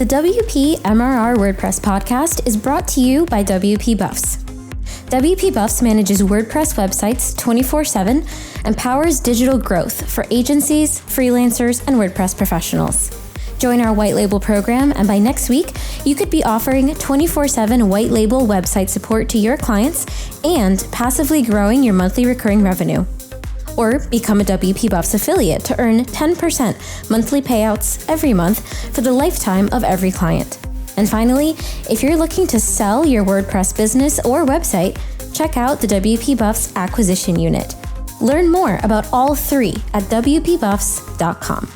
The WP MRR WordPress podcast is brought to you by WP Buffs. WP Buffs manages WordPress websites 24/7 and powers digital growth for agencies, freelancers, and WordPress professionals. Join our white label program, and by next week, you could be offering 24/7 white label website support to your clients and passively growing your monthly recurring revenue. Or become a WP Buffs affiliate to earn 10% monthly payouts every month for the lifetime of every client. And finally, if you're looking to sell your WordPress business or website, check out the WP Buffs acquisition unit. Learn more about all three at wpbuffs.com.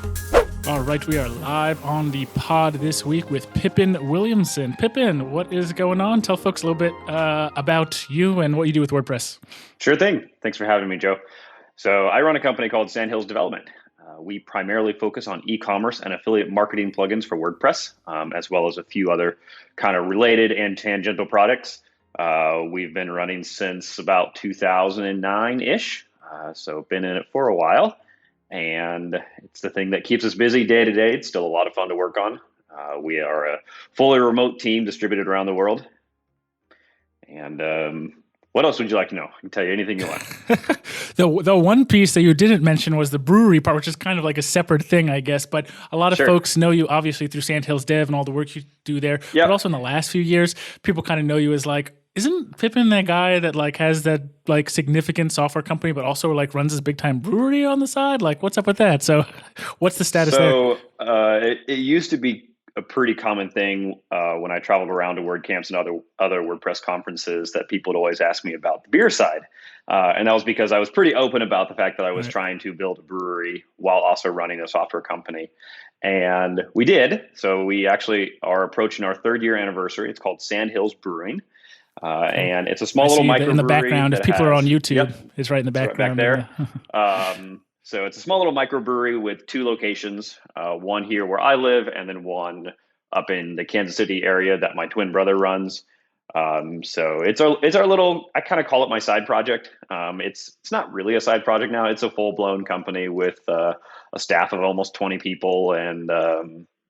All right, we are live on the pod this week with Pippin Williamson. Pippin, what is going on? Tell folks a little bit about you and what you do with WordPress. Sure thing. Thanks for having me, Joe. So I run a company called Sandhills Development. We primarily focus on e-commerce and affiliate marketing plugins for WordPress, as well as a few other kind of related and tangential products. We've been running since about 2009-ish, so been in it for a while. And it's the thing that keeps us busy day to day. It's still a lot of fun to work on. We are a fully remote team distributed around the world. And what else would you like to know? I can tell you anything you want. The one piece that you didn't mention was the brewery part, which is kind of like a separate thing, I guess. But a lot of folks know you obviously through Sandhills Dev and all the work you do there. Yep. But also in the last few years, people kind of know you as like, isn't Pippin that guy that like has that like significant software company, but also like runs this big time brewery on the side? Like, what's up with that? So, what's the status there? It used to be a pretty common thing when I traveled around to WordCamps and other WordPress conferences that people would always ask me about the beer side. And that was because I was pretty open about the fact that I was trying to build a brewery while also running a software company. And we did. So we actually are approaching our 3rd year anniversary. It's called Sandhills Brewing. And it's a small little microbrewery. In the background, if people are on YouTube, it's right in the background. Right back there. So it's a small little microbrewery with 2 locations, one here where I live, and then one up in the Kansas City area that my twin brother runs. So it's our little, I kind of call it my side project. It's not really a side project now. It's a full blown company with a staff of almost 20 people, and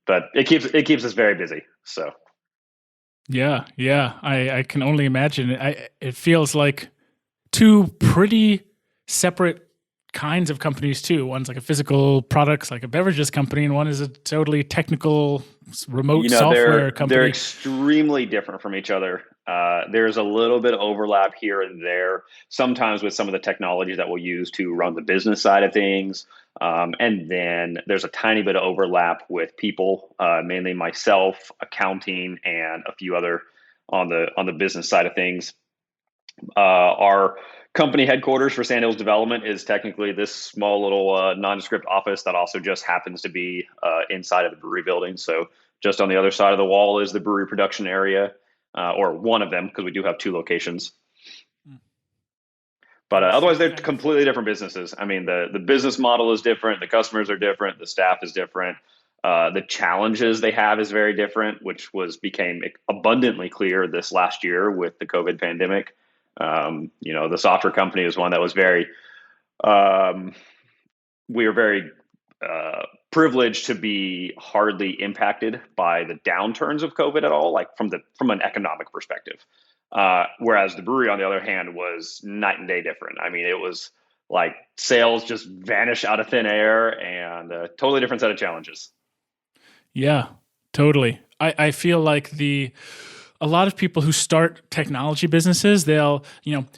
but it keeps us very busy. So. Yeah, I can only imagine. It feels like 2 pretty separate kinds of companies too. One's like a physical products, like a beverages company, and one is a totally technical remote software company. They're extremely different from each other. There's a little bit of overlap here and there, sometimes with some of the technologies that we'll use to run the business side of things. And then there's a tiny bit of overlap with people, mainly myself, accounting, and a few other on the business side of things. Our company headquarters for Sandhills Development is technically this small little nondescript office that also just happens to be inside of the brewery building. So just on the other side of the wall is the brewery production area, or one of them, because we do have 2 locations. But otherwise, they're completely different businesses. I mean, the business model is different. The customers are different. The staff is different. The challenges they have is very different, which became abundantly clear this last year with the COVID pandemic. The software company was one that was very, we were very privileged to be hardly impacted by the downturns of COVID at all, like from an economic perspective. Whereas the brewery, on the other hand, was night and day different. I mean, it was like sales just vanish out of thin air, and a totally different set of challenges. Yeah, totally. I feel like a lot of people who start technology businesses, they'll,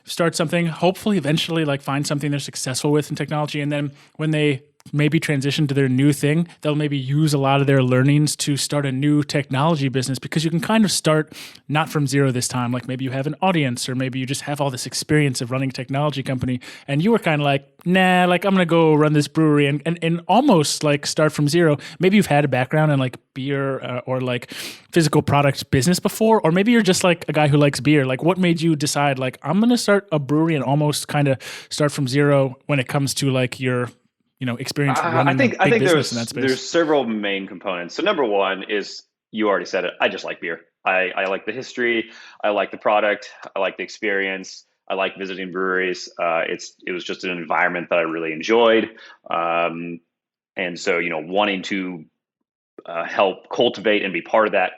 start something, hopefully eventually like find something they're successful with in technology. And then when they maybe transition to their new thing, they'll maybe use a lot of their learnings to start a new technology business, because you can kind of start not from zero this time. Like maybe you have an audience, or maybe you just have all this experience of running a technology company, and you were kind of like, nah, like I'm going to go run this brewery and almost like start from zero. Maybe you've had a background in like beer or like physical product business before, or maybe you're just like a guy who likes beer. Like what made you decide like, I'm going to start a brewery and almost kind of start from zero when it comes to like your experience running I think business in that space? There's several main components. So number one is, you already said it, I just like beer. I like the history. I like the product. I like the experience. I like visiting breweries. It was just an environment that I really enjoyed. And so, wanting to help cultivate and be part of that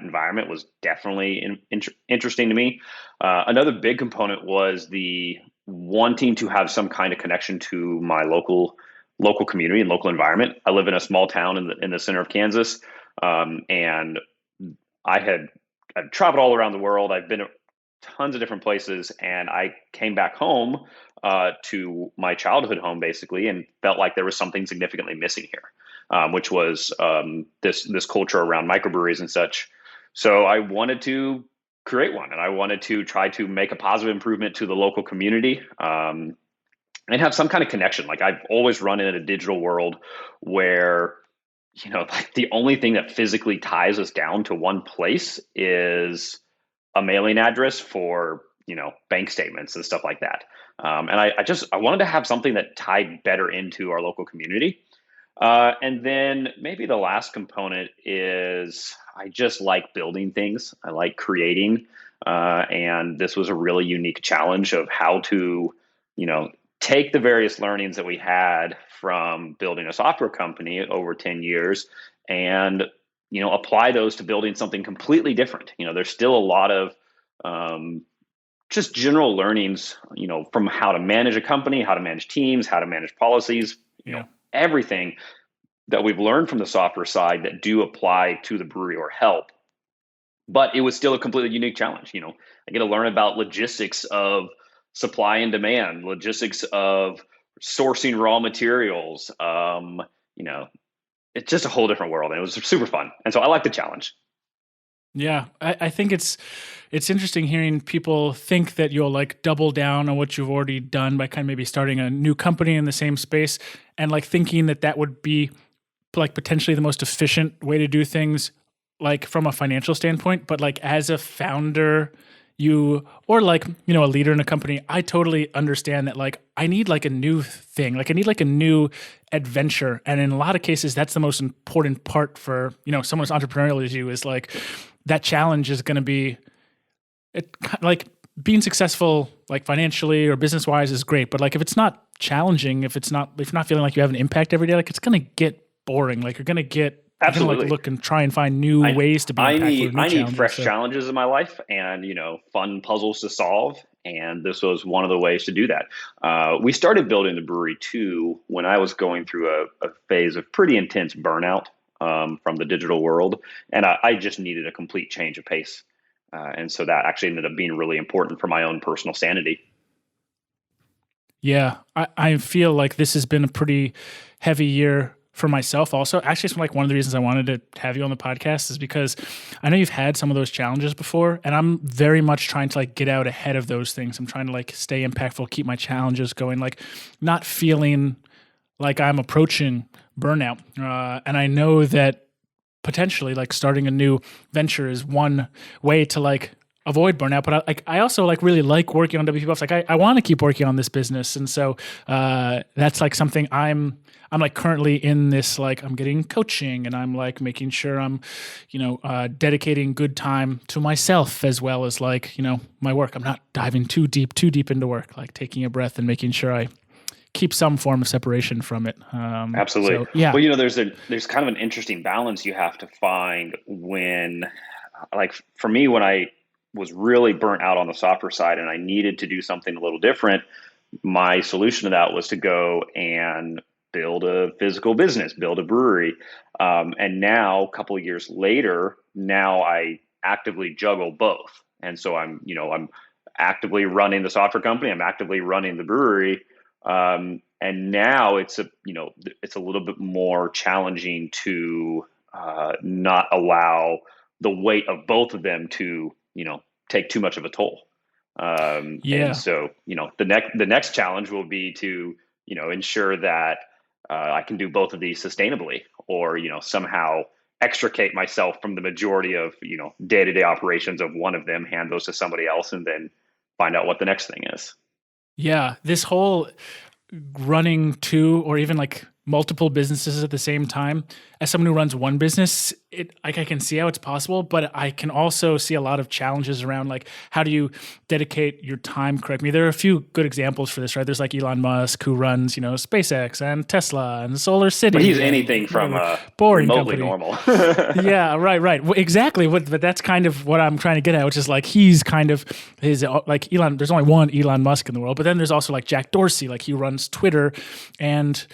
environment was definitely interesting to me. Another big component was the wanting to have some kind of connection to my local community and local environment. I live in a small town in the center of Kansas, and I've traveled all around the world. I've been to tons of different places, and I came back home to my childhood home basically, and felt like there was something significantly missing here, which was this culture around microbreweries and such. So I wanted to create one, and I wanted to try to make a positive improvement to the local community, and have some kind of connection. Like I've always run in a digital world where, like the only thing that physically ties us down to one place is a mailing address for, bank statements and stuff like that. And I wanted to have something that tied better into our local community. And then maybe the last component is I just like building things. I like creating. And this was a really unique challenge of how to, take the various learnings that we had from building a software company over 10 years and, apply those to building something completely different. There's still a lot of just general learnings, from how to manage a company, how to manage teams, how to manage policies, everything that we've learned from the software side that do apply to the brewery or help. But it was still a completely unique challenge. I get to learn about logistics of supply and demand, logistics of sourcing raw materials. It's just a whole different world, and it was super fun. And so I like the challenge. Yeah, I think it's interesting hearing people think that you'll like double down on what you've already done by kind of maybe starting a new company in the same space, and like thinking that would be like potentially the most efficient way to do things, like from a financial standpoint. But like as a founder, or like, a leader in a company, I totally understand that like I need like a new thing, like I need like a new adventure. And in a lot of cases, that's the most important part for, someone as entrepreneurial as you, is like that challenge is going to be like being successful, like financially or business wise is great. But like if it's not challenging, if you're not feeling like you have an impact every day, like it's going to get boring. Like you're going to get absolutely like look and try and find new ways to be impactful. I need fresh challenges in my life, and fun puzzles to solve. And this was one of the ways to do that. We started building the brewery too when I was going through a phase of pretty intense burnout from the digital world, and I just needed a complete change of pace. And so that actually ended up being really important for my own personal sanity. Yeah, I feel like this has been a pretty heavy year for myself also. Actually, it's like one of the reasons I wanted to have you on the podcast is because I know you've had some of those challenges before, and I'm very much trying to like get out ahead of those things. I'm trying to like stay impactful, keep my challenges going, like not feeling like I'm approaching burnout. And I know that potentially like starting a new venture is one way to like avoid burnout, but I also like really like working on WP Buffs. Like I want to keep working on this business, and so that's like something I'm like currently in this, like I'm getting coaching, and I'm like making sure I'm dedicating good time to myself as well as like my work. I'm not diving too deep into work, like taking a breath and making sure I keep some form of separation from it. Absolutely. So, yeah. Well, there's kind of an interesting balance you have to find when, like for me, when I was really burnt out on the software side and I needed to do something a little different, my solution to that was to go and build a physical business, build a brewery. And now, a couple of years later, now I actively juggle both. And so I'm actively running the software company. I'm actively running the brewery. And now it's a little bit more challenging to not allow the weight of both of them to, take too much of a toll. And so, the next challenge will be to, ensure that I can do both of these sustainably, or, somehow extricate myself from the majority of, day-to-day operations of one of them, hand those to somebody else, and then find out what the next thing is. Yeah. This whole running two, or even like multiple businesses at the same time. As someone who runs one business, I can see how it's possible, but I can also see a lot of challenges around like how do you dedicate your time correctly. There are a few good examples for this, right? There's like Elon Musk who runs, SpaceX and Tesla and Solar City. But he's anything from boring remotely company. normal. Yeah, right. Well, exactly. But that's kind of what I'm trying to get at, which is like he's kind of like Elon. There's only one Elon Musk in the world, but then there's also like Jack Dorsey, like he runs Twitter and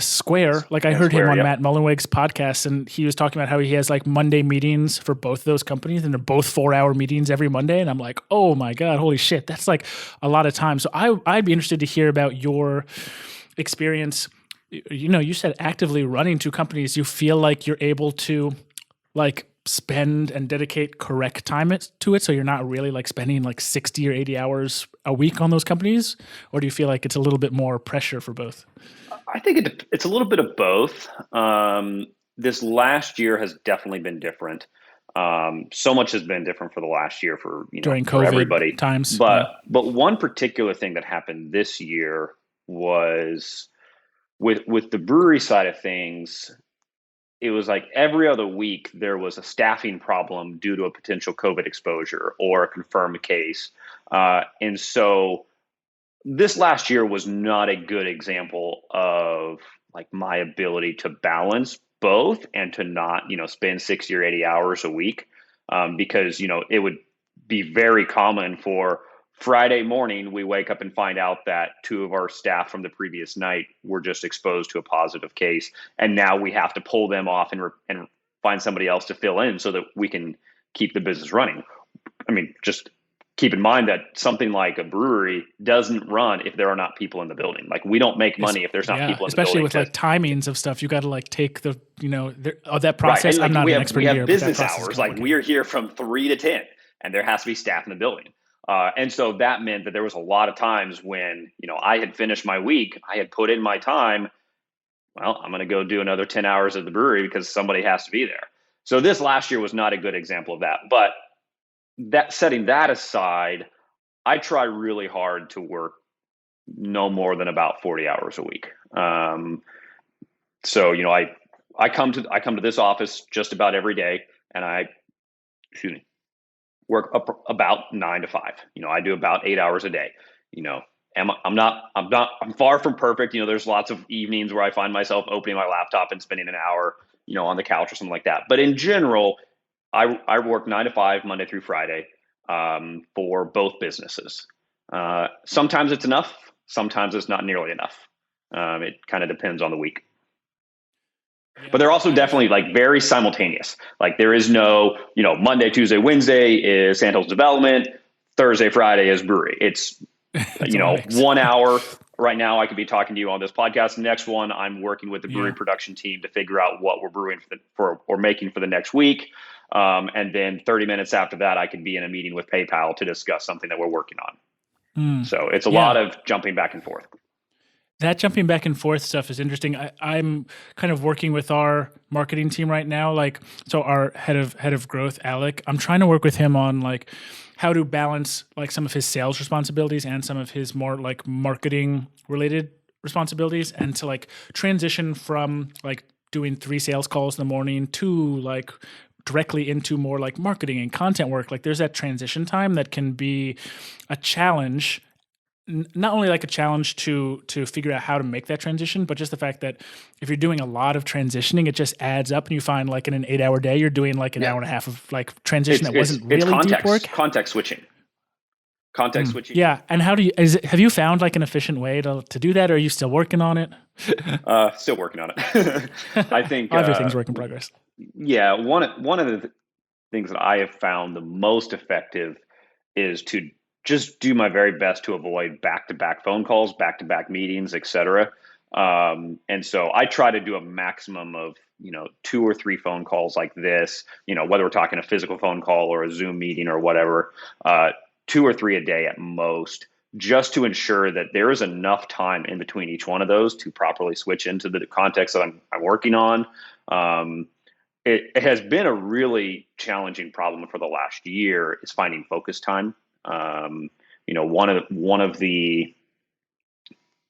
Square. Like I heard him on Matt Mullenweg's podcast, and he was talking about how he has like Monday meetings for both those companies, and they're both 4-hour meetings every Monday. And I'm like, oh my God, holy shit, that's like a lot of time. So I'd be interested to hear about your experience. You said actively running 2 companies. You feel like you're able to like spend and dedicate correct time to it, so you're not really like spending like 60 or 80 hours a week on those companies? Or do you feel like it's a little bit more pressure for both? I think it's a little bit of both. This last year has definitely been different. So much has been different for the last year for during for COVID everybody. times. But one particular thing that happened this year was with the brewery side of things. It was like every other week there was a staffing problem due to a potential COVID exposure or a confirmed case, and so this last year was not a good example of like my ability to balance both and to not, spend 60 or 80 hours a week. Because, it would be very common for Friday morning, we wake up and find out that 2 of our staff from the previous night were just exposed to a positive case. And now we have to pull them off and find somebody else to fill in so that we can keep the business running. I mean, just keep in mind that something like a brewery doesn't run if there are not people in the building. Like we don't make money if there's not people in the building. Especially with like timings of stuff, you got to like take the, that process. Right. I'm not an expert here. We have business hours. Like we are here from 3 to 10 and there has to be staff in the building. And so that meant that there was a lot of times when, I had finished my week, I had put in my time. Well, I'm going to go do another 10 hours at the brewery because somebody has to be there. So this last year was not a good example of that, but setting that aside, I try really hard to work no more than about 40 hours a week. So, I come to this office just about every day and I work up about 9 to 5. I do about 8 hours a day. I'm far from perfect. There's lots of evenings where I find myself opening my laptop and spending an hour, on the couch or something like that. But in general, I work 9 to 5 Monday through Friday for both businesses. Sometimes it's enough. Sometimes it's not nearly enough. It kind of depends on the week. Yeah. But they're also definitely like very simultaneous. Like there is no, Monday, Tuesday, Wednesday is Sandhills development. Thursday, Friday is brewery. It's, 1 hour. Right now I could be talking to you on this podcast. Next one, I'm working with the brewery production team to figure out what we're brewing or making for the next week. And then 30 minutes after that, I could be in a meeting with PayPal to discuss something that we're working on. So it's a lot of jumping back and forth. That jumping back and forth stuff is interesting. I'm kind of working with our marketing team right now. So our head of growth, Alec, I'm trying to work with him on like how to balance like some of his sales responsibilities and some of his more like marketing related responsibilities, and to like transition from like doing 3 sales calls in the morning to like directly into more like marketing and content work. Like there's that transition time that can be a challenge. Not only like a challenge to figure out how to make that transition, but just the fact that if you're doing a lot of transitioning, it just adds up, and you find like in an 8-hour day, you're doing like an hour and a half of like transition that wasn't really deep work. Context switching. Switching. Yeah. And how have you found like an efficient way to do that? Or are you still working on it? Still working on it. I think everything's work in progress. Yeah. One of the things that I have found the most effective is to just do my very best to avoid back-to-back phone calls, back-to-back meetings, et cetera. And so I try to do a maximum of, 2 or 3 phone calls like this, whether we're talking a physical phone call or a Zoom meeting or whatever, 2 or 3 a day at most, just to ensure that there is enough time in between each one of those to properly switch into the context that I'm working on. It has been a really challenging problem for the last year is finding focus time. One of the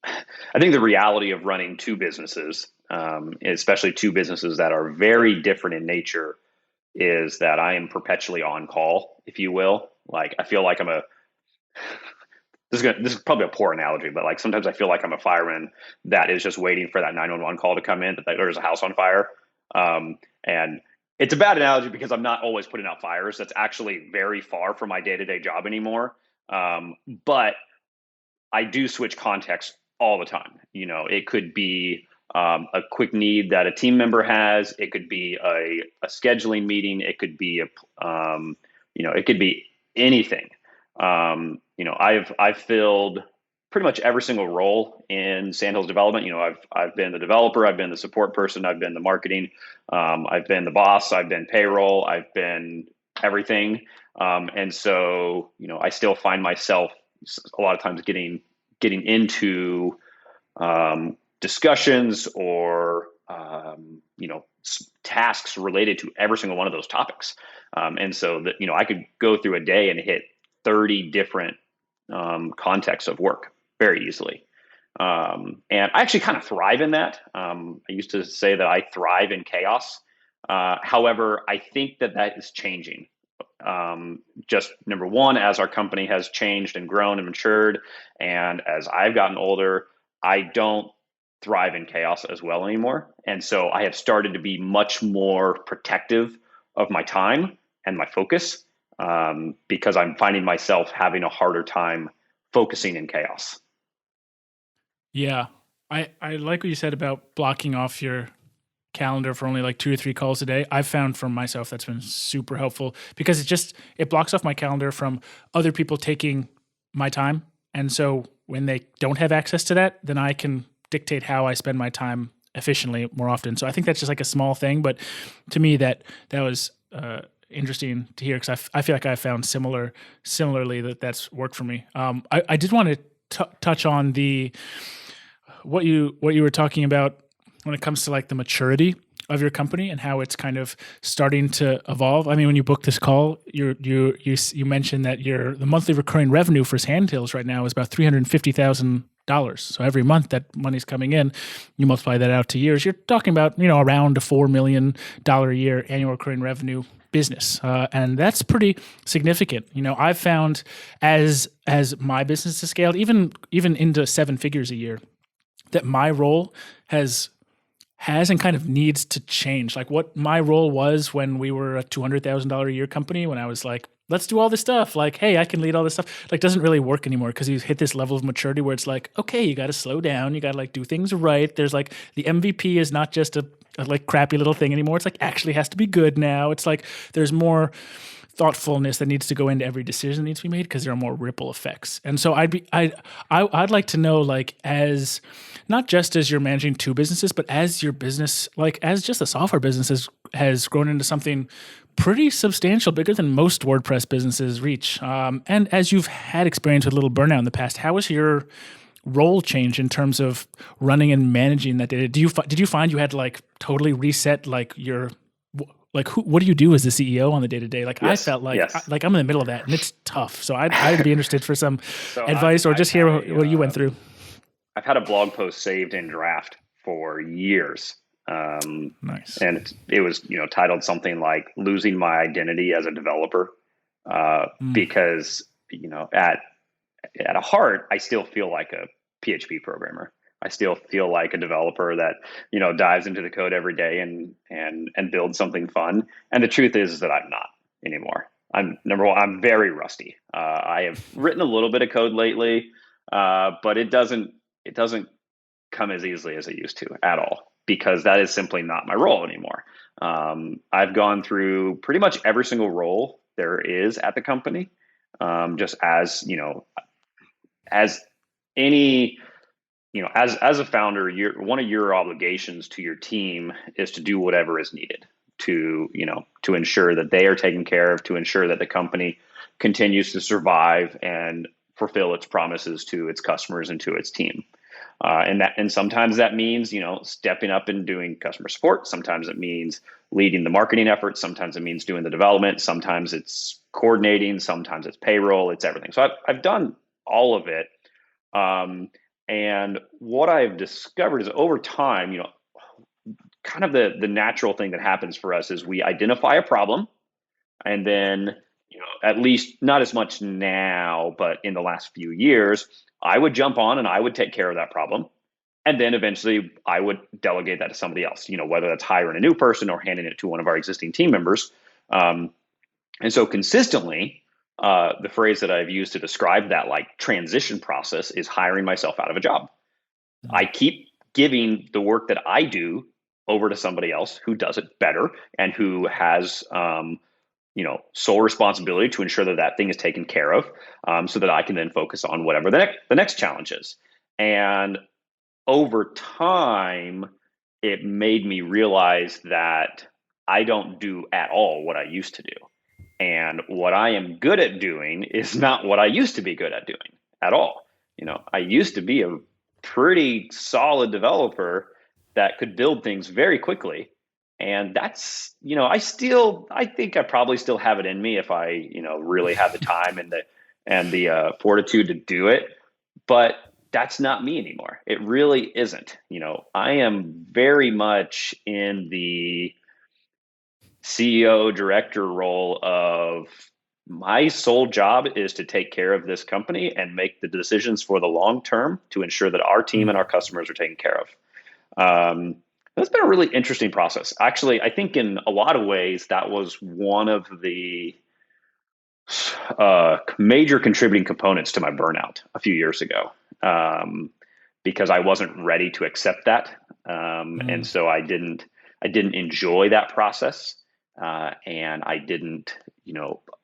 I think the reality of running two businesses, especially two businesses that are very different in nature, is that I am perpetually on call, if you will. Like, I feel like this is probably a poor analogy, but like sometimes I feel like I'm a fireman that is just waiting for that 911 call to come in that there's a house on fire. And it's a bad analogy because I'm not always putting out fires. That's actually very far from my day-to-day job anymore. But I do switch context all the time. It could be a quick need that a team member has. It could be a scheduling meeting. It could be it could be anything. I've filled pretty much every single role in Sandhills development. I've been the developer, I've been the support person, I've been the marketing, I've been the boss, I've been payroll, I've been everything. And so, I still find myself a lot of times getting into discussions or tasks related to every single one of those topics. And so that, I could go through a day and hit 30 different contexts of work very easily. And I actually kind of thrive in that. I used to say that I thrive in chaos. However, I think that is changing. Just number one, as our company has changed and grown and matured, and as I've gotten older, I don't thrive in chaos as well anymore. And so I have started to be much more protective of my time and my focus, because I'm finding myself having a harder time focusing in chaos. Yeah. I like what you said about blocking off your calendar for only like 2 or 3 calls a day. I've found for myself that's been super helpful because it blocks off my calendar from other people taking my time. And so when they don't have access to that, then I can dictate how I spend my time efficiently more often. So I think that's just like a small thing, but to me that was interesting to hear because I feel like I found similarly that's worked for me. I did want to touch on what you were talking about when it comes to like the maturity of your company and how it's kind of starting to evolve. I mean, when you booked this call, you mentioned that the monthly recurring revenue for Sandhills right now is about $350,000. So every month that money's coming in, you multiply that out to years, you're talking about around a $4 million a year annual recurring revenue business, and that's pretty significant. I've found as my business has scaled, even into 7 figures a year, that my role has and kind of needs to change. Like what my role was when we were a $200,000 a year company, when I was like, let's do all this stuff. Like, hey, I can lead all this stuff. Like, doesn't really work anymore because you hit this level of maturity where it's like, okay, you got to slow down. You got to like do things right. There's like the MVP is not just a like crappy little thing anymore. It's like actually has to be good now. It's like there's more thoughtfulness that needs to go into every decision that needs to be made because there are more ripple effects. And so I'd like to know, like, as not just as you're managing 2 businesses, but as your business, like as just the software business has grown into something pretty substantial, bigger than most WordPress businesses reach. And as you've had experience with a little burnout in the past, how was your role change in terms of running and managing that data? Did you find you had to like totally reset like your what do you do as the CEO on the day to day? Like yes, I felt like yes. like I'm in the middle of that and it's tough. So I'd be interested for some advice or just hear what you went through. I've had a blog post saved in draft for years. Nice. And it was, titled something like "Losing My Identity as a Developer," because at a heart, I still feel like a PHP programmer. I still feel like a developer that dives into the code every day and builds something fun. And the truth is that I'm not anymore. I'm very rusty. I have written a little bit of code lately, but it doesn't come as easily as it used to at all, because that is simply not my role anymore. I've gone through pretty much every single role there is at the company, just as as any, as a founder, one of your obligations to your team is to do whatever is needed to ensure that they are taken care of, to ensure that the company continues to survive and fulfill its promises to its customers and to its team. And sometimes that means, stepping up and doing customer support. Sometimes it means leading the marketing efforts. Sometimes it means doing the development. Sometimes it's coordinating. Sometimes it's payroll. It's everything. So I've done all of it. And what I've discovered is over time, kind of the natural thing that happens for us is we identify a problem, and then, at least not as much now, but in the last few years, I would jump on and I would take care of that problem. And then eventually I would delegate that to somebody else, whether that's hiring a new person or handing it to one of our existing team members. And so consistently, the phrase that I've used to describe that like transition process is hiring myself out of a job. I keep giving the work that I do over to somebody else who does it better and who has, sole responsibility to ensure that that thing is taken care of, so that I can then focus on whatever the next challenge is. And over time, it made me realize that I don't do at all what I used to do. And what I am good at doing is not what I used to be good at doing at all. I used to be a pretty solid developer that could build things very quickly. And that's, I think I probably still have it in me if I, really have the time and the fortitude to do it. But that's not me anymore. It really isn't. I am very much in the CEO director role of my sole job is to take care of this company and make the decisions for the long term to ensure that our team and our customers are taken care of. That's been a really interesting process. Actually, I think in a lot of ways, that was one of the major contributing components to my burnout a few years ago, because I wasn't ready to accept that. And so I didn't enjoy that process. And I didn't,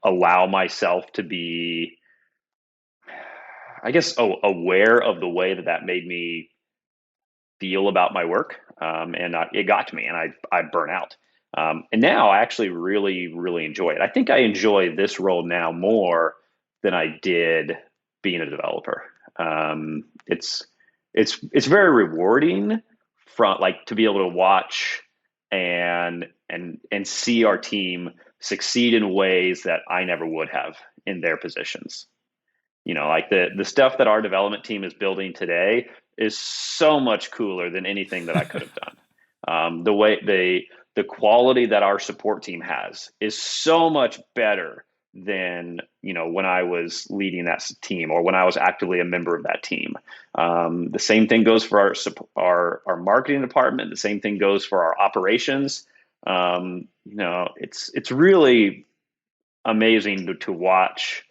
allow myself to be, I guess, aware of the way that made me feel about my work. And it got to me and I burn out. And now I actually really, really enjoy it. I think I enjoy this role now more than I did being a developer. It's very rewarding to be able to watch and see our team succeed in ways that I never would have in their positions. Like the stuff that our development team is building today is so much cooler than anything that I could have done. The quality that our support team has is so much better than, when I was leading that team or when I was actively a member of that team. The same thing goes for our marketing department. The same thing goes for our operations. It's really amazing to watch,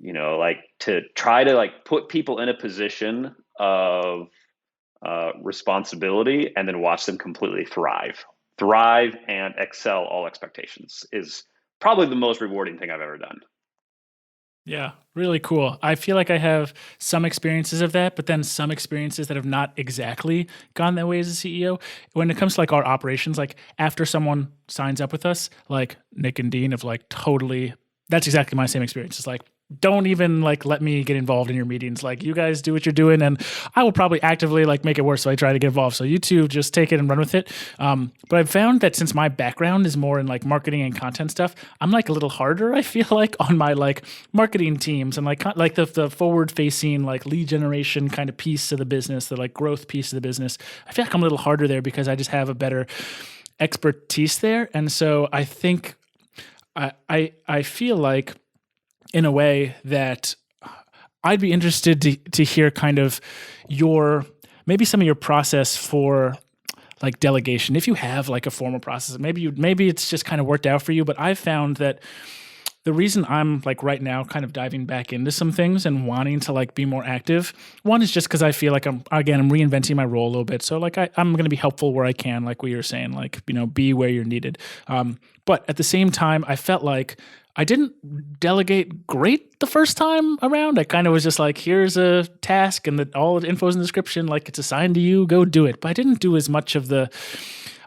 to try to put people in a position of responsibility and then watch them completely thrive and excel all expectations is probably the most rewarding thing I've ever done. Yeah, really cool. I feel like I have some experiences of that, but then some experiences that have not exactly gone that way as a CEO. When it comes to our operations, after someone signs up with us, like Nick and Dean have totally, that's exactly my same experience. It's don't even let me get involved in your meetings. You guys do what you're doing and I will probably actively make it worse. So I try to get involved. So you two just take it and run with it. But I've found that since my background is more in marketing and content stuff, I'm a little harder, I feel on my marketing teams and the forward facing lead generation kind of piece of the business, the growth piece of the business. I feel I'm a little harder there because I just have a better expertise there. And so I think I feel in a way that I'd be interested to hear kind of maybe some of your process for delegation. If you have a formal process, maybe it's just kind of worked out for you, but I've found that the reason I'm right now kind of diving back into some things and wanting to be more active, one is just because I feel I'm reinventing my role a little bit. So I'm going to be helpful where I can, like what you're saying, be where you're needed. But at the same time, I felt I didn't delegate great the first time around. I kind of was just here's a task and all the info's in the description, it's assigned to you, go do it. But I didn't do as much of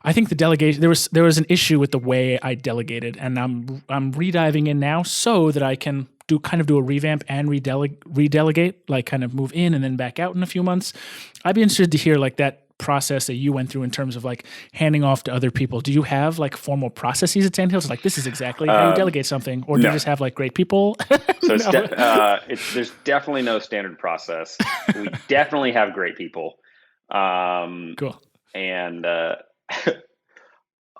I think the delegation, there was an issue with the way I delegated, and I'm rediving in now so that I can do a revamp and redelegate, kind of move in and then back out in a few months. I'd be interested to hear that process that you went through in terms of like handing off to other people? Do you have like formal processes at Sandhills? Like this is exactly how you delegate something, or do you just have like great people? So there's definitely no standard process. We definitely have great people. Cool. And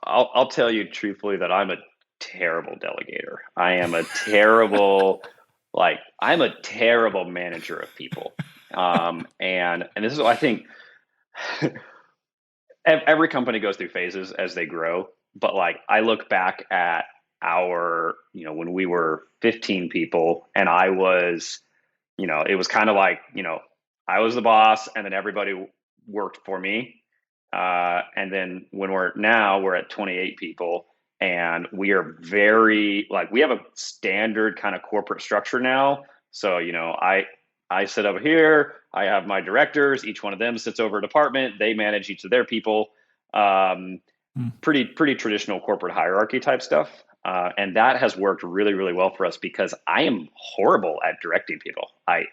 I'll tell you truthfully that I'm a terrible delegator. I am a terrible, I'm a terrible manager of people. And this is, I think, every company goes through phases as they grow. But like, I look back at when we were 15 people and I was, it was kind of like, I was the boss and then everybody worked for me. And then when we're at 28 people and we are very we have a standard kind of corporate structure now. So, I sit over here, I have my directors, each one of them sits over a department. They manage each of their people. Pretty traditional corporate hierarchy type stuff. And that has worked really, really well for us because I am horrible at directing people. I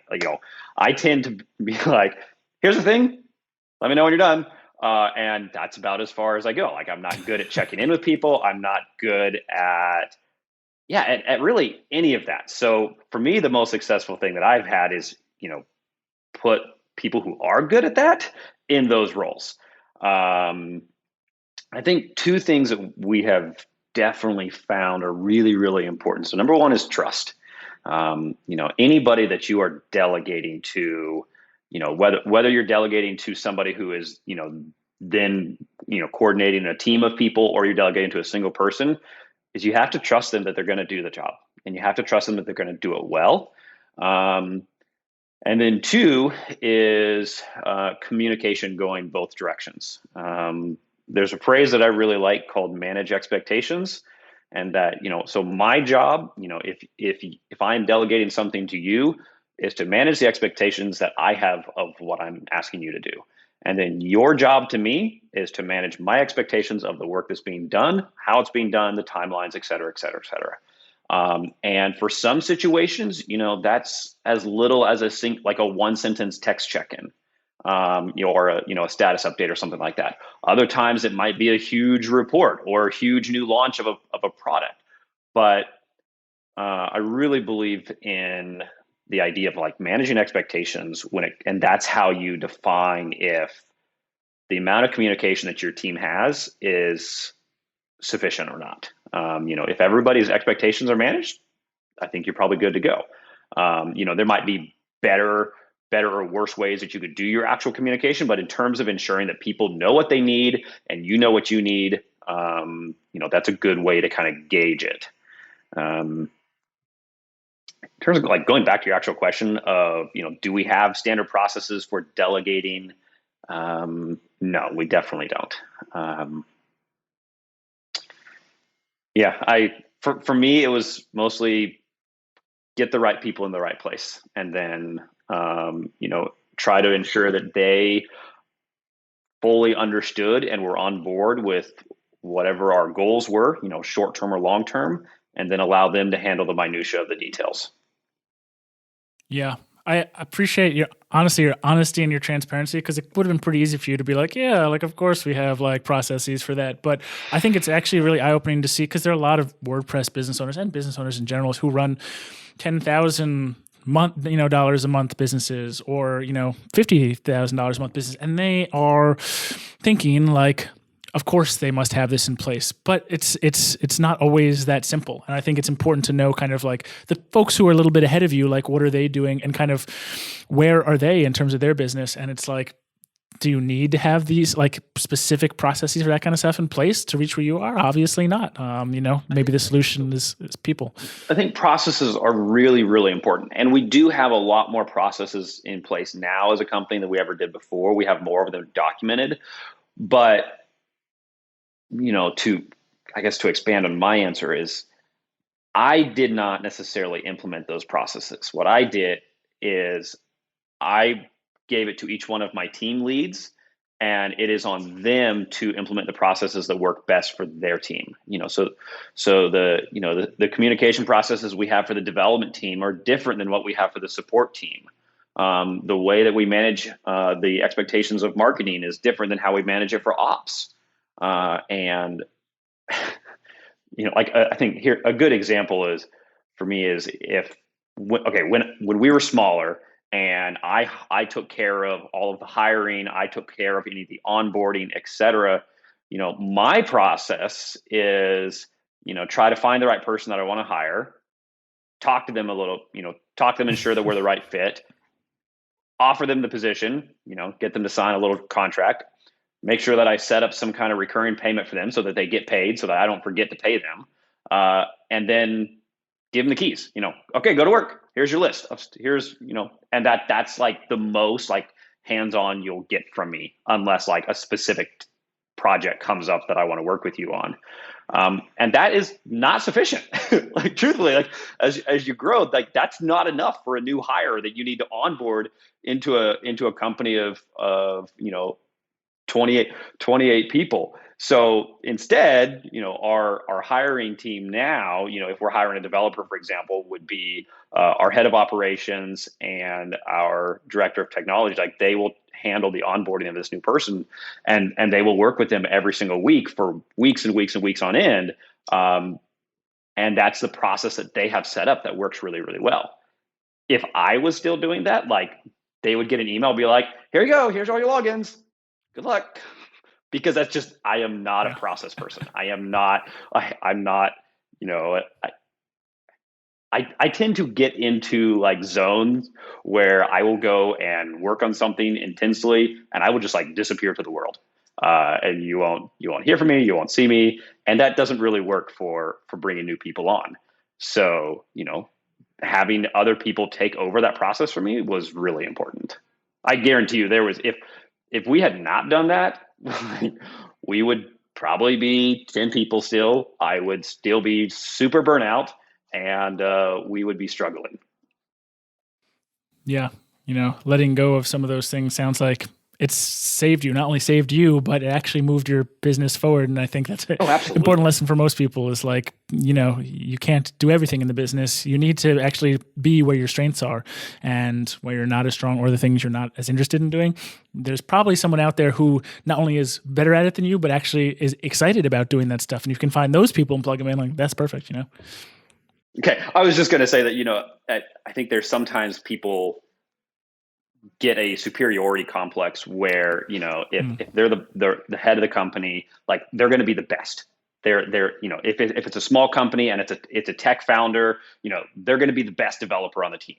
tend to be like, here's the thing, let me know when you're done. And that's about as far as I go. Like, I'm not good at checking in with people. I'm not good at really any of that. So for me, the most successful thing that I've had is, put people who are good at that in those roles. I think two things that we have definitely found are really, really important. So number one is trust. Anybody that you are delegating to, whether you're delegating to somebody who is, then, coordinating a team of people, or you're delegating to a single person, is you have to trust them that they're going to do the job, and you have to trust them that they're going to do it well. And then two is communication going both directions. There's a phrase that I really like called manage expectations. And that, so my job, if I'm delegating something to you, is to manage the expectations that I have of what I'm asking you to do. And then your job to me is to manage my expectations of the work that's being done, how it's being done, the timelines, et cetera, et cetera, et cetera. And for some situations, that's as little as a one sentence text check-in, or a status update or something like that. Other times it might be a huge report or a huge new launch of a product. But I really believe in the idea of managing expectations and that's how you define if the amount of communication that your team has is sufficient or not. If everybody's expectations are managed, I think you're probably good to go. There might be better or worse ways that you could do your actual communication, but in terms of ensuring that people know what they need and you know what you need, that's a good way to kind of gauge it. In terms of going back to your actual question of, do we have standard processes for delegating? No, we definitely don't. For me, it was mostly get the right people in the right place, and then, try to ensure that they fully understood and were on board with whatever our goals were, short-term or long-term, and then allow them to handle the minutia of the details. Yeah. I appreciate your honesty and your transparency, because it would have been pretty easy for you to be like, of course we have processes for that. But I think it's actually really eye-opening to see, because there are a lot of WordPress business owners and business owners in general who run $10,000 dollars a month businesses, or $50,000 a month business, and they are thinking of course they must have this in place, but it's not always that simple. And I think it's important to know kind of the folks who are a little bit ahead of you, what are they doing and kind of where are they in terms of their business. And it's do you need to have these specific processes for that kind of stuff in place to reach where you are? Obviously not. Maybe the solution is people. I think processes are really, really important. And we do have a lot more processes in place now as a company than we ever did before. We have more of them documented, but to expand on my answer is I did not necessarily implement those processes. What I did is I gave it to each one of my team leads, and it is on them to implement the processes that work best for their team. So the communication processes we have for the development team are different than what we have for the support team. The way that we manage the expectations of marketing is different than how we manage it for ops. And like I think here a good example is for me is when we were smaller and I took care of all of the hiring, I took care of any of the onboarding, et cetera. My process is try to find the right person that I want to hire, talk to them a little, talk to them, ensure that we're the right fit, offer them the position, get them to sign a little contract, make sure that I set up some kind of recurring payment for them so that they get paid so that I don't forget to pay them. And then give them the keys, okay, go to work. Here's your list. Here's, and that's like the most like hands-on you'll get from me unless like a specific project comes up that I want to work with you on. And that is not sufficient. Like truthfully, like as you grow, like that's not enough for a new hire that you need to onboard into a company of 28 people. So instead, our hiring team now, if we're hiring a developer, for example, would be our head of operations and our director of technology. Like they will handle the onboarding of this new person, and they will work with them every single week for weeks and weeks and weeks on end. And that's the process that they have set up that works really, really well. If I was still doing that, like they would get an email, be like, "Here you go. Here's all your logins. Good luck." Because that's just, I am not a process person. I'm not, I tend to get into like zones where I will go and work on something intensely and I will just like disappear to the world. And you won't hear from me, you won't see me. And that doesn't really work for bringing new people on. So, having other people take over that process for me was really important. I guarantee you if we had not done that, we would probably be 10 people still. I would still be super burnout and we would be struggling. Yeah. Letting go of some of those things sounds like it's saved you, not only saved you, but it actually moved your business forward. And I think that's an important lesson for most people is like, you can't do everything in the business. You need to actually be where your strengths are and where you're not as strong or the things you're not as interested in doing. There's probably someone out there who not only is better at it than you, but actually is excited about doing that stuff. And you can find those people and plug them in, like that's perfect, Okay. I was just going to say that, I think there's sometimes people get a superiority complex where, if they're the head of the company, like they're going to be the best. They're if it's a small company and it's a tech founder, they're going to be the best developer on the team,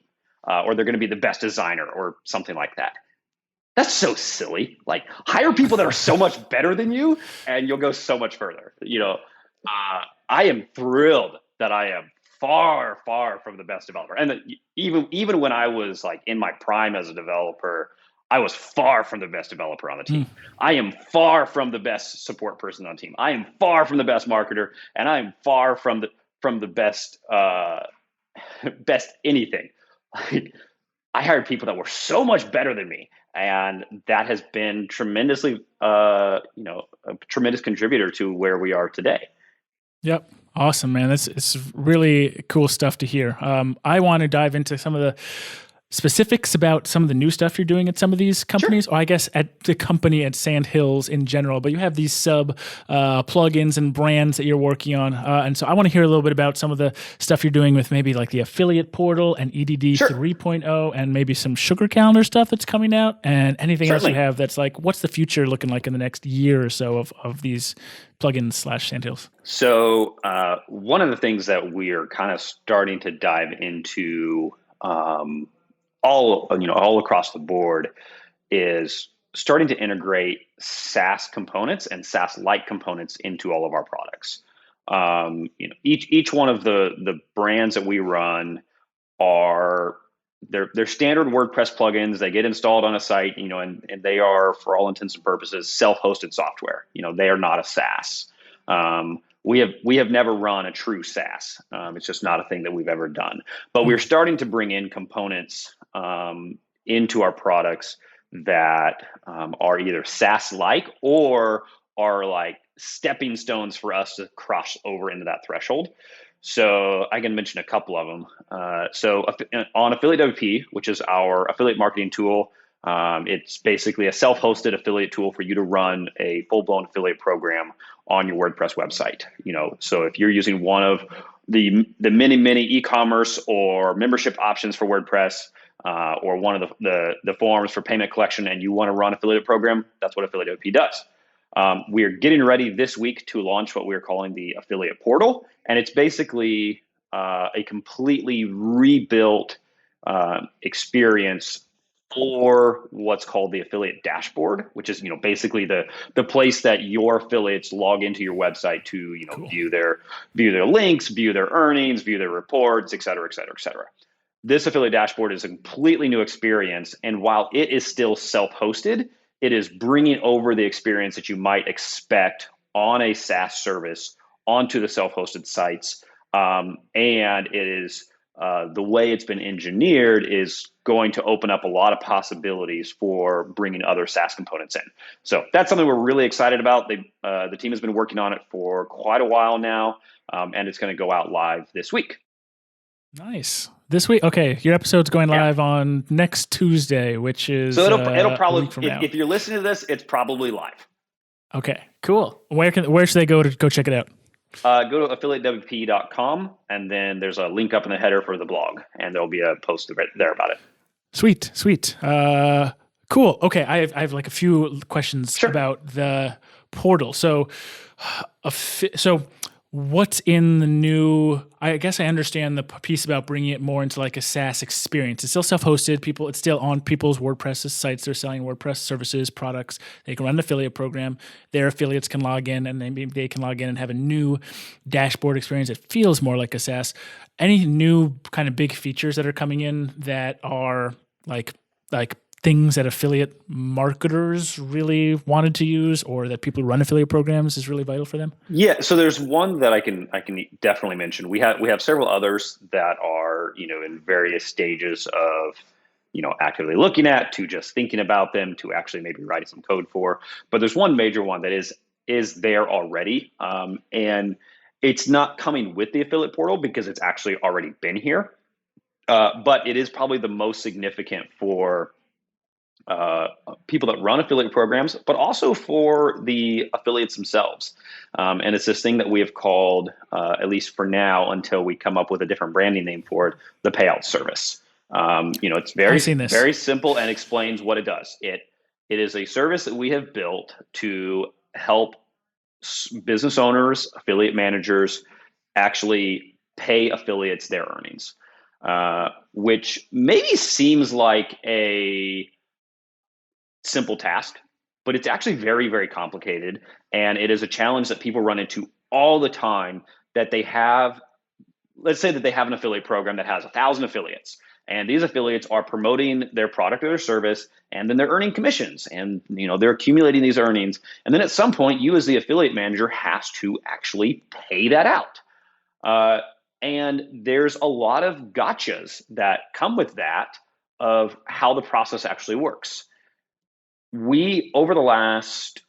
or they're going to be the best designer or something like that. That's so silly. Like hire people that are so much better than you and you'll go so much further. I am thrilled that I am far, far from the best developer. And even when I was like in my prime as a developer, I was far from the best developer on the team. I am far from the best support person on the team. I am far from the best marketer, and I am far from the best best anything. Like, I hired people that were so much better than me, and that has been tremendously, a tremendous contributor to where we are today. Yep. Awesome, man. It's really cool stuff to hear. I want to dive into some of the specifics about some of the new stuff you're doing at some of these companies, or I guess at the company at Sandhills in general, but you have these sub plugins and brands that you're working on. And so I want to hear a little bit about some of the stuff you're doing with maybe like the affiliate portal and EDD 3.0 and maybe some sugar calendar stuff that's coming out and anything else you have that's like, what's the future looking like in the next year or so of these plugins / Sandhills? So one of the things that we're kind of starting to dive into all across the board is starting to integrate SaaS components and SaaS-like components into all of our products. Each one of the brands that we run are they're standard WordPress plugins. They get installed on a site, and they are, for all intents and purposes, self-hosted software. They are not a SaaS. We have never run a true SaaS. It's just not a thing that we've ever done. But we're starting to bring in components into our products that are either SaaS-like or are like stepping stones for us to cross over into that threshold. So I can mention a couple of them. So on Affiliate WP, which is our affiliate marketing tool, it's basically a self-hosted affiliate tool for you to run a full-blown affiliate program on your WordPress website. So if you're using one of the many e-commerce or membership options for WordPress, or one of the forms for payment collection, and you want to run affiliate program, that's what Affiliate WP does. We are getting ready this week to launch what we're calling the affiliate portal. And it's basically a completely rebuilt experience for what's called the affiliate dashboard, which is basically the place that your affiliates log into your website to Cool. view their links, view their earnings, view their reports, et cetera, et cetera, et cetera. This affiliate dashboard is a completely new experience, and while it is still self-hosted, it is bringing over the experience that you might expect on a SaaS service onto the self-hosted sites. And it is the way it's been engineered is going to open up a lot of possibilities for bringing other SaaS components in. So that's something we're really excited about. The team has been working on it for quite a while now, and it's going to go out live this week. Nice. This week, okay. Your episode's going live on next Tuesday, which is so it'll probably, a week from now. If you're listening to this, it's probably live. Okay, cool. Where should they go to go check it out? Go to affiliatewp.com, and then there's a link up in the header for the blog, and there'll be a post there about it. Sweet. Cool. Okay, I have like a few questions about the portal. So what's in the new? I guess I understand the piece about bringing it more into like a SaaS experience. It's still self-hosted. It's still on people's WordPress sites. They're selling WordPress services, products. They can run an affiliate program. Their affiliates can log in, and they can log in and have a new dashboard experience that feels more like a SaaS. Any new kind of big features that are coming in that are like things that affiliate marketers really wanted to use, or that people who run affiliate programs is really vital for them? Yeah, so there's one that I can definitely mention. We have several others that are in various stages of actively looking at, to just thinking about them, to actually maybe writing some code for. But there's one major one that is there already, and it's not coming with the affiliate portal because it's actually already been here. But it is probably the most significant for people that run affiliate programs, but also for the affiliates themselves. And it's this thing that we have called, at least for now, until we come up with a different branding name for it, the Payouts Service. It's very simple and explains what it does. It is a service that we have built to help business owners, affiliate managers, actually pay affiliates their earnings, which maybe seems like a simple task, but it's actually very, very complicated. And it is a challenge that people run into all the time, that they have, let's say that they have an affiliate program that has 1,000 affiliates, and these affiliates are promoting their product or their service, and then they're earning commissions, and they're accumulating these earnings. And then at some point, you as the affiliate manager has to actually pay that out. And there's a lot of gotchas that come with that, of how the process actually works. We, over the last,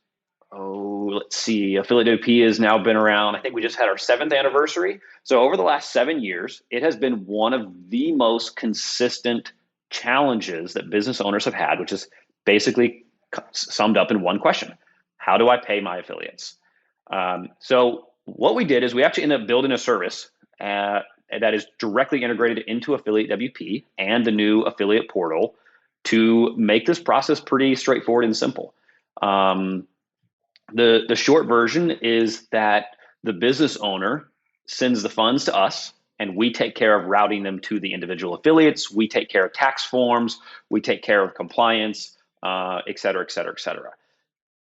Affiliate WP has now been around, I think we just had our 7th anniversary. So over the last 7 years, it has been one of the most consistent challenges that business owners have had, which is basically summed up in one question: how do I pay my affiliates? So what we did is we actually ended up building a service that is directly integrated into Affiliate WP and the new affiliate portal, to make this process pretty straightforward and simple. The short version is that the business owner sends the funds to us, and we take care of routing them to the individual affiliates. We take care of tax forms. We take care of compliance, et cetera, et cetera, et cetera.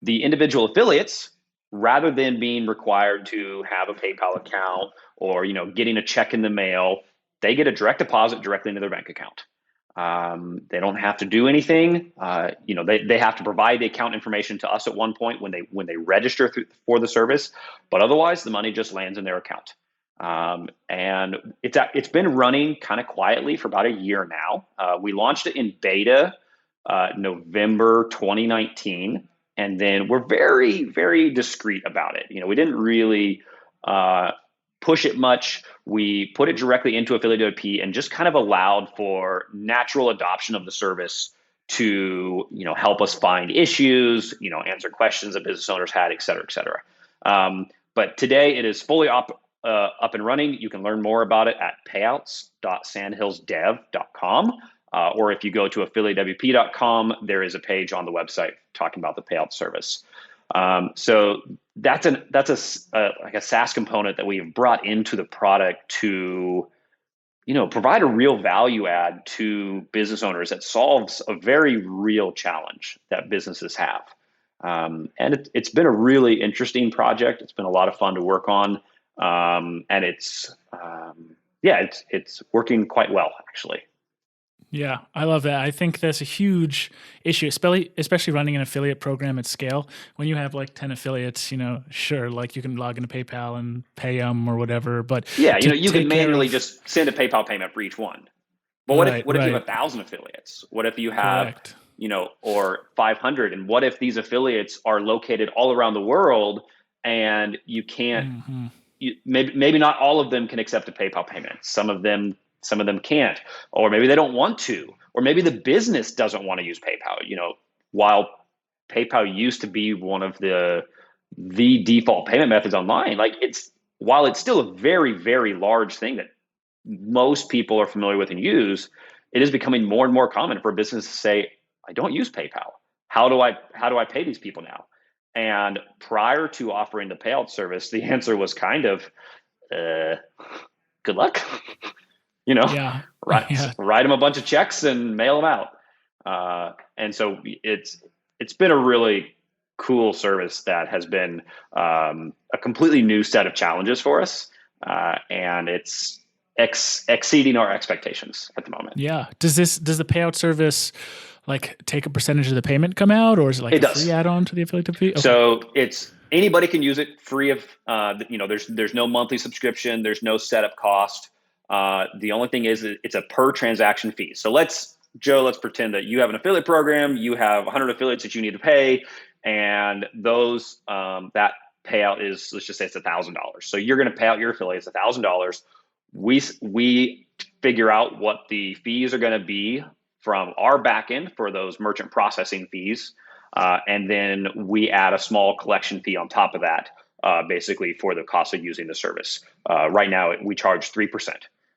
The individual affiliates, rather than being required to have a PayPal account or getting a check in the mail, they get a direct deposit directly into their bank account. They don't have to do anything. They have to provide the account information to us at one point when they register for the service, but otherwise the money just lands in their account. And it's been running kind of quietly for about a year now. We launched it in beta November 2019, and then we're very, very discreet about it. We didn't really push it much. We put it directly into affiliate WP and just kind of allowed for natural adoption of the service to, help us find issues, answer questions that business owners had, et cetera, et cetera. But today it is fully up and running. You can learn more about it at payouts.sandhillsdev.com. Or if you go to affiliatewp.com, there is a page on the website talking about the payout service. So that's a SaaS component that we've brought into the product to, provide a real value add to business owners that solves a very real challenge that businesses have. And it's been a really interesting project. It's been a lot of fun to work on. And it's working quite well, actually. Yeah, I love that. I think that's a huge issue, especially running an affiliate program at scale. When you have like 10 affiliates, sure, like you can log into PayPal and pay them or whatever. But yeah, you can manually just send a PayPal payment for each one. But what if you have 1,000 affiliates? What if you have, or 500? And what if these affiliates are located all around the world and you can't, maybe not all of them can accept a PayPal payment. Some of them can't, or maybe they don't want to, or maybe the business doesn't want to use PayPal. While PayPal used to be one of the default payment methods online, while it's still a very, very large thing that most people are familiar with and use, it is becoming more and more common for a business to say, I don't use PayPal. How do I pay these people now? And prior to offering the payout service, the answer was kind of, good luck. Write them a bunch of checks and mail them out. And so it's been a really cool service that has been a completely new set of challenges for us. And it's exceeding our expectations at the moment. Yeah. Does the payout service take a percentage of the payment come out, or is it a free add-on to the affiliate fee? Okay. So anybody can use it free of, there's no monthly subscription. There's no setup cost. The only thing is it's a per transaction fee. So let's pretend that you have an affiliate program, you have 100 affiliates that you need to pay, and those, that payout is, let's just say it's $1,000. So you're going to pay out your affiliates $1,000. We figure out what the fees are going to be from our back end for those merchant processing fees. And then we add a small collection fee on top of that, basically for the cost of using the service. Right now we charge 3%.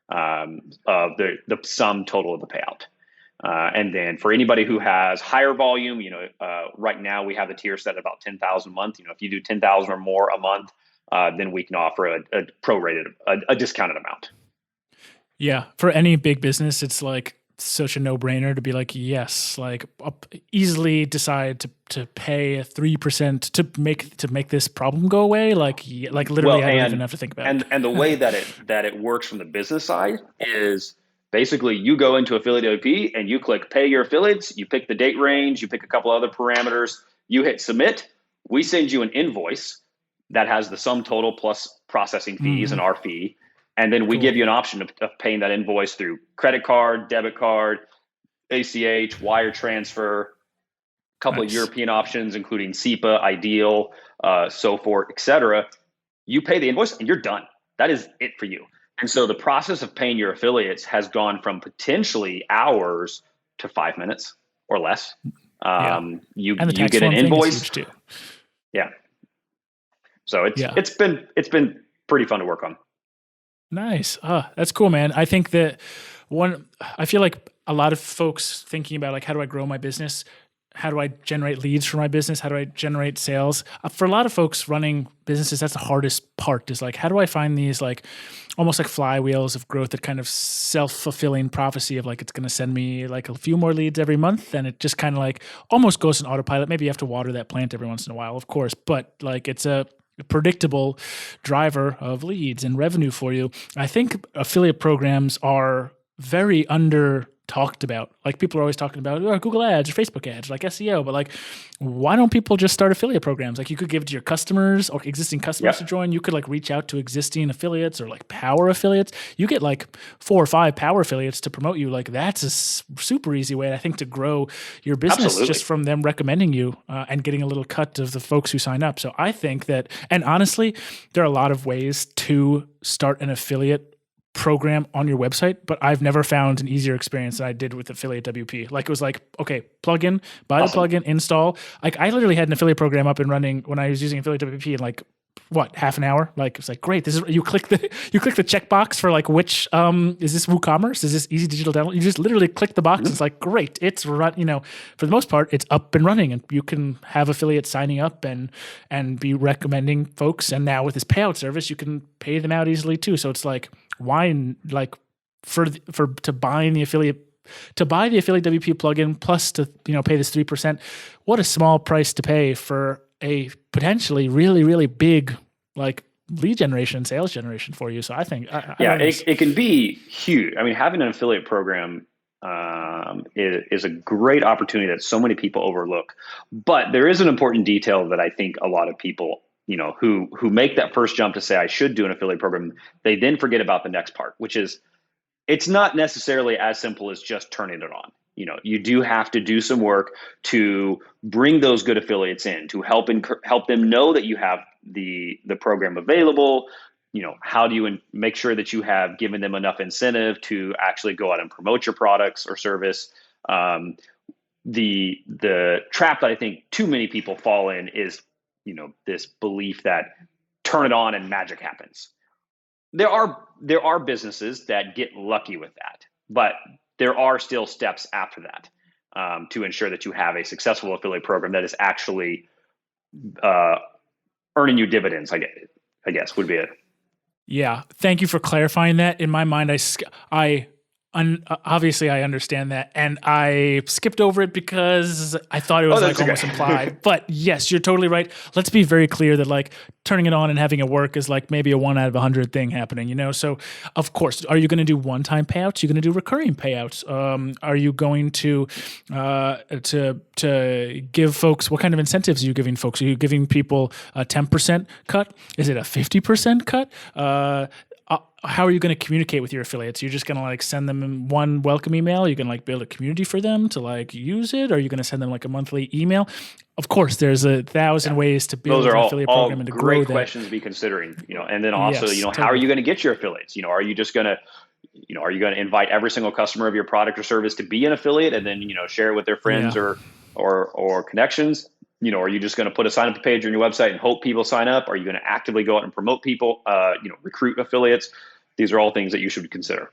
Of the sum total of the payout. And then for anybody who has higher volume, right now we have the tier set at about 10,000 a month. If you do 10,000 or more a month, then we can offer a prorated, a discounted amount. Yeah. For any big business, it's such a no-brainer to be yes, easily decide to pay 3% to make this problem go away. Literally, I don't even have to think about it. And the way that it works from the business side is basically you go into affiliate WP and you click pay your affiliates, you pick the date range, you pick a couple other parameters, you hit submit, we send you an invoice that has the sum total plus processing fees and our fee. And then we give you an option of paying that invoice through credit card, debit card, ACH, wire transfer, a couple of European options, including SEPA, Ideal, SOFOR, et cetera. You pay the invoice and you're done. That is it for you. And so the process of paying your affiliates has gone from potentially hours to 5 minutes or less. You get an invoice. Too. Yeah. So it's been pretty fun to work on. Nice. That's cool, man. I think that I feel like a lot of folks thinking about how do I grow my business? How do I generate leads for my business? How do I generate sales? For a lot of folks running businesses, that's the hardest part is how do I find these almost like flywheels of growth, that kind of self-fulfilling prophecy of it's going to send me a few more leads every month. And it just kind of almost goes in autopilot. Maybe you have to water that plant every once in a while, of course, but it's a predictable driver of leads and revenue for you. I think affiliate programs are very under talked about. Like people are always talking about Google ads or Facebook ads, like SEO, but like, why don't people just start affiliate programs? Like you could give it to your customers or existing customers to join. You could like reach out to existing affiliates or like power affiliates. You get like 4 or 5 power affiliates to promote you. Like that's a super easy way, I think, to grow your business just from them recommending you and getting a little cut of the folks who sign up. So I think that, and honestly, there are a lot of ways to start an affiliate program on your website, but I've never found an easier experience than I did with affiliate WP. Like it was like, okay, plugin, buy the plugin, install. Like I literally had an affiliate program up and running when I was using affiliate WP in like half an hour. Like it's like, great. This is, you click the checkbox for like which is this WooCommerce? Is this easy digital download? You just literally click the box. It's like, great. It's run, for the most part, it's up and running, and you can have affiliates signing up and be recommending folks. And now with this payout service, you can pay them out easily too. So it's like, why like to buy the affiliate WP plugin plus to pay this 3%? What a small price to pay for a potentially really, really big like lead generation, sales generation for you. So I think it can be huge. I mean, having an affiliate program is a great opportunity that so many people overlook. But there is an important detail that I think a lot of people who make that first jump to say, I should do an affiliate program, they then forget about the next part, which is it's not necessarily as simple as just turning it on. You do have to do some work to bring those good affiliates in, to help them know that you have the program available. How do you make sure that you have given them enough incentive to actually go out and promote your products or service? The trap that I think too many people fall in is this belief that turn it on and magic happens. There are businesses that get lucky with that, but there are still steps after that to ensure that you have a successful affiliate program that is actually earning you dividends, I guess would be it. Yeah. Thank you for clarifying that. In my mind, obviously I understand that, and I skipped over it because I thought it was almost implied. But yes, you're totally right. Let's be very clear that like turning it on and having it work is like maybe a 1 out of 100 thing happening, So of course, are you going to do one-time payouts? You're going to do recurring payouts. Are you going to give folks, what kind of incentives are you giving folks? Are you giving people a 10% cut? Is it a 50% cut? How are you going to communicate with your affiliates? You're just going to like send them one welcome email? You're going to like build a community for them to like use it? Or are you going to send them like a monthly email? Of course, there's 1,000 ways to build an affiliate program and to grow that. Those are all great questions to be considering, and then also, how are you going to get your affiliates? Are you just going to, are you going to invite every single customer of your product or service to be an affiliate and then, share it with their friends or connections? Are you just going to put a sign up page on your website and hope people sign up? Are you going to actively go out and promote people, recruit affiliates? These are all things that you should consider.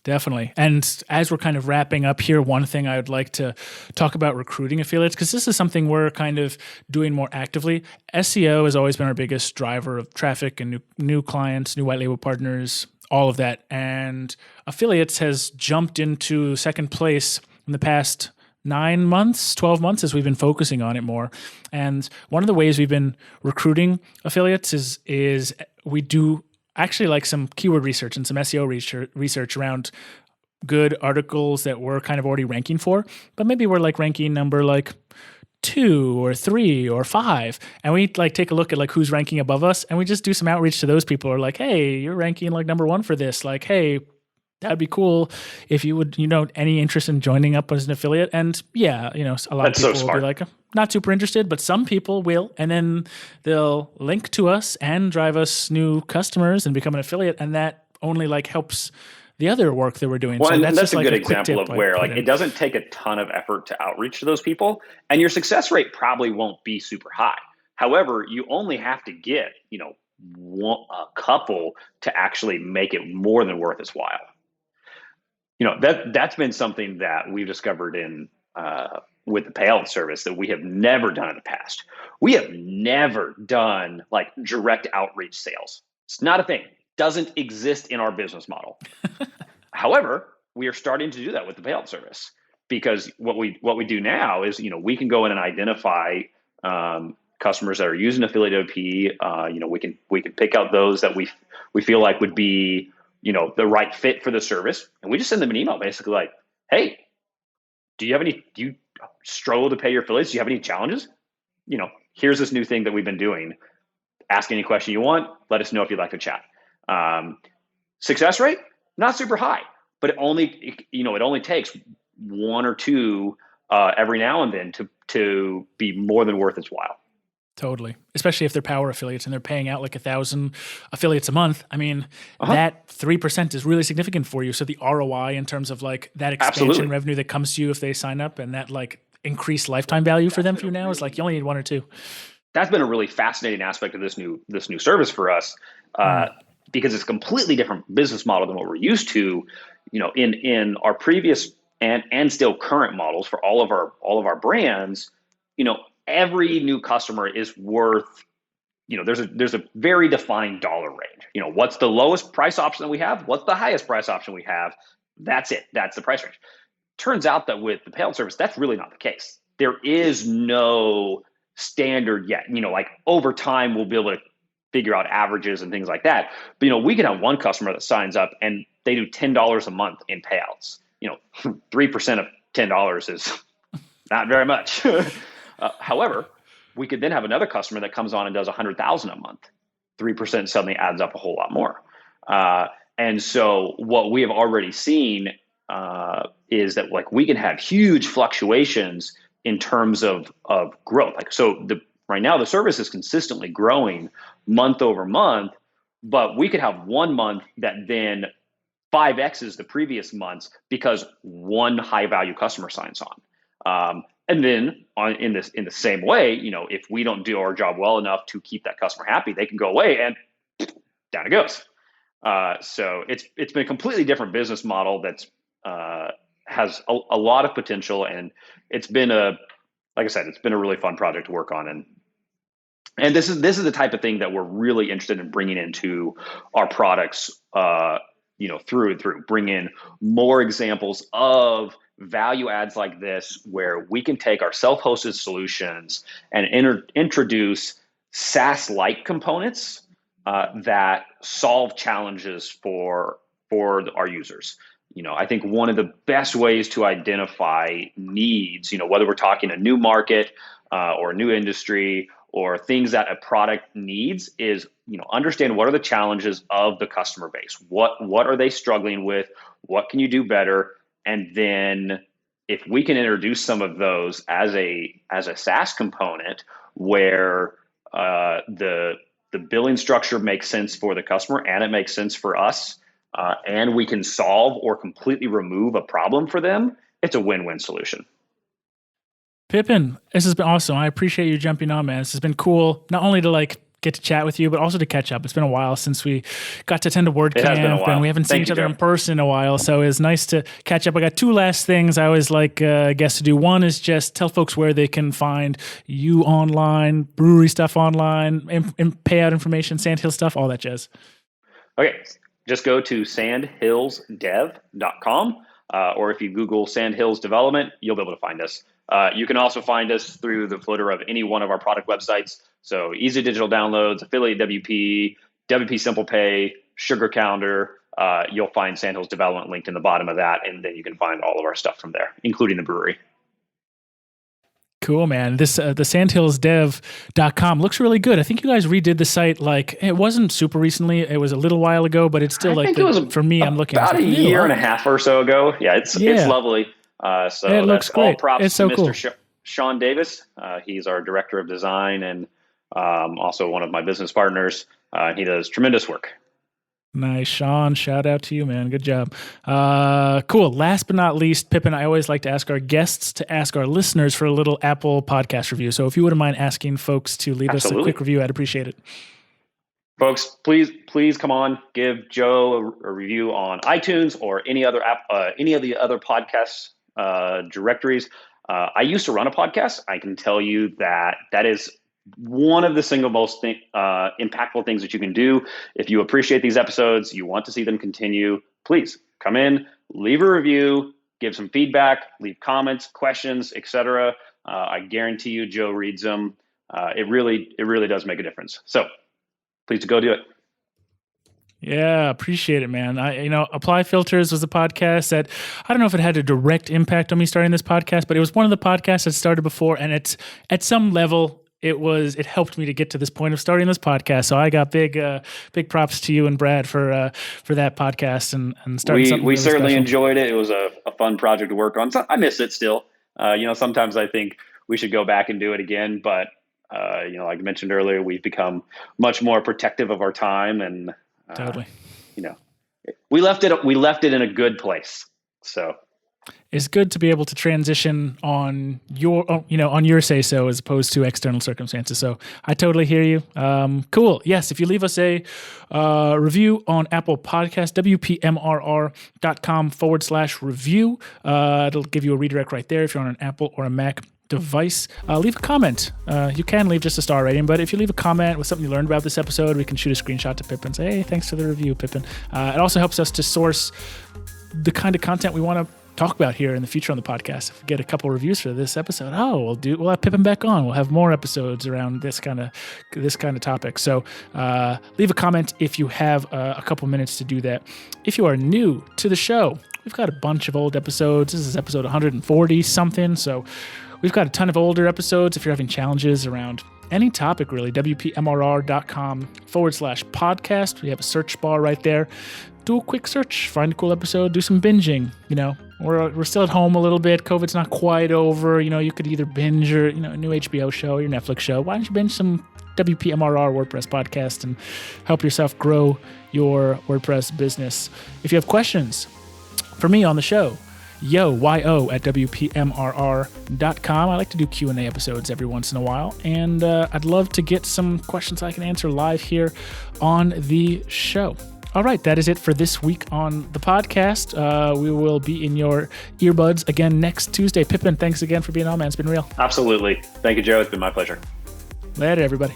Definitely. And as we're kind of wrapping up here, one thing I would like to talk about recruiting affiliates, because this is something we're kind of doing more actively. SEO has always been our biggest driver of traffic and new clients, new white label partners, all of that. And affiliates has jumped into second place in the past 9 months, 12 months as we've been focusing on it more. And one of the ways we've been recruiting affiliates is we do actually like some keyword research and some SEO research around good articles that we're kind of already ranking for, but maybe we're like ranking number like 2 or 3 or 5. And we like take a look at like who's ranking above us, and we just do some outreach to those people who are like, hey, you're ranking like number 1 for this. Like, hey, that'd be cool if you would, any interest in joining up as an affiliate. And a lot of people will be like, not super interested, but some people will. And then they'll link to us and drive us new customers and become an affiliate. And that only like helps the other work that we're doing. Well, so and that's a good example of where like it doesn't take a ton of effort to outreach to those people, and your success rate probably won't be super high. However, you only have to get, a couple to actually make it more than worth its while. That's been something that we've discovered in with the Payouts Service that we have never done in the past. We have never done like direct outreach sales. It's not a thing. Doesn't exist in our business model. However, we are starting to do that with the Payouts Service, because what we do now is, we can go in and identify customers that are using affiliate OP. We can pick out those that we feel like would be, the right fit for the service. And we just send them an email basically like, hey, do you struggle to pay your affiliates? Do you have any challenges? Here's this new thing that we've been doing. Ask any question you want. Let us know if you'd like to chat. Success rate, not super high, but it only takes one or two every now and then to be more than worth its while. Totally. Especially if they're power affiliates and they're paying out like 1,000 affiliates a month. I mean, that 3% is really significant for you. So the ROI in terms of like that expansion revenue that comes to you if they sign up, and that like increased lifetime value for them for you now is like you only need one or two. That's been a really fascinating aspect of this new service for us, because it's a completely different business model than what we're used to. In our previous and still current models for all of our brands, every new customer is worth, there's a very defined dollar range. What's the lowest price option that we have? What's the highest price option we have? That's it. That's the price range. Turns out that with the payout service, that's really not the case. There is no standard yet. Like over time, we'll be able to figure out averages and things like that. But, we can have one customer that signs up and they do $10 a month in payouts. 3% of $10 is not very much. However, we could then have another customer that comes on and does $100,000 a month. 3% suddenly adds up a whole lot more. And so what we have already seen is that like we can have huge fluctuations in terms of growth. Like right now the service is consistently growing month over month, but we could have one month that then 5X's the previous months because one high value customer signs on. And then in the same way, if we don't do our job well enough to keep that customer happy, they can go away and down it goes. So it's been a completely different business model that's has a lot of potential, and it's been like I said, it's been a really fun project to work on, and this is the type of thing that we're really interested in bringing into our products, through and through. Bring in more examples of value adds like this, where we can take our self-hosted solutions and introduce SaaS-like components that solve challenges for our users. I think one of the best ways to identify needs, whether we're talking a new market or a new industry or things that a product needs, is understand what are the challenges of the customer base. What are they struggling with? What can you do better? And then if we can introduce some of those as a SaaS component where the billing structure makes sense for the customer and it makes sense for us, and we can solve or completely remove a problem for them, it's a win-win solution. Pippin, this has been awesome. I appreciate you jumping on, man. This has been cool, not only to get to chat with you, but also to catch up. It's been a while since we got to attend a WordCamp, and we haven't seen each other in person in a while, so it's nice to catch up. I got two last things I always like guests to do. One is just tell folks where they can find you online, brewery stuff online, payout information, Sandhills stuff, all that jazz. Okay, just go to sandhillsdev.com, or if you Google Sandhills Development, you'll be able to find us. You can also find us through the footer of any one of our product websites. So Easy Digital Downloads, Affiliate WP, WP Simple Pay, Sugar Calendar. You'll find Sandhills Development linked in the bottom of that, and then you can find all of our stuff from there, including the brewery. Cool, man. This the sandhillsdev.com looks really good. I think you guys redid the site, it wasn't super recently. It was a little while ago, but it's still for me, I'm looking about a year and a half or so ago. Yeah, it's lovely. So it looks great. All props it's so to Mr. Cool. Sean Davis. He's our director of design and also one of my business partners. He does tremendous work. Nice, Sean. Shout out to you, man. Good job. Cool. Last but not least, Pippin, I always like to ask our guests to ask our listeners for a little Apple podcast review. So if you wouldn't mind asking folks to leave us a quick review, I'd appreciate it. Folks, please come on, give Joe a review on iTunes or any other app, any of the other podcast directories. I used to run a podcast. I can tell you that is one of the single most impactful things that you can do. If you appreciate these episodes, you want to see them continue, please come in, leave a review, give some feedback, leave comments, questions, etc. I guarantee you Joe reads them. It really does make a difference. So please go do it. Yeah, appreciate it, man. Apply Filters was a podcast that I don't know if it had a direct impact on me starting this podcast, but it was one of the podcasts that started before, and it's at some level it helped me to get to this point of starting this podcast. So I got big props to you and Brad for that podcast and starting something. We really certainly special. enjoyed it. It was a fun project to work on. So I miss it still. Sometimes I think we should go back and do it again, but like I mentioned earlier, we've become much more protective of our time, and totally. We left it in a good place. So it's good to be able to transition on your say so as opposed to external circumstances. So I totally hear you. Cool. Yes. If you leave us a review on Apple Podcast, WPMRR.com/review, it'll give you a redirect right there if you're on an Apple or a Mac device. Leave a comment. You can leave just a star rating, but if you leave a comment with something you learned about this episode, we can shoot a screenshot to Pippin and say, hey, thanks for the review, Pippin. It also helps us to source the kind of content we want to talk about here in the future on the podcast. If we get a couple reviews for this episode, we'll have Pippin back on. We'll have more episodes around this kind of topic. So leave a comment if you have a couple minutes to do that. If you are new to the show, we've got a bunch of old episodes. This is episode 140 something. So we've got a ton of older episodes. If you're having challenges around any topic, really, WPMRR.com/podcast. We have a search bar right there. Do a quick search, find a cool episode, do some binging. We're still at home a little bit. COVID's not quite over. You could either binge a new HBO show or your Netflix show. Why don't you binge some WPMRR WordPress podcast and help yourself grow your WordPress business? If you have questions for me on the show, yo@WPMRR.com. I like to do Q&A episodes every once in a while, and I'd love to get some questions I can answer live here on the show. All right, that is it for this week on the podcast. We will be in your earbuds again next Tuesday. Pippin, thanks again for being on, man. It's been real. Absolutely. Thank you, Joe. It's been my pleasure. Later, everybody.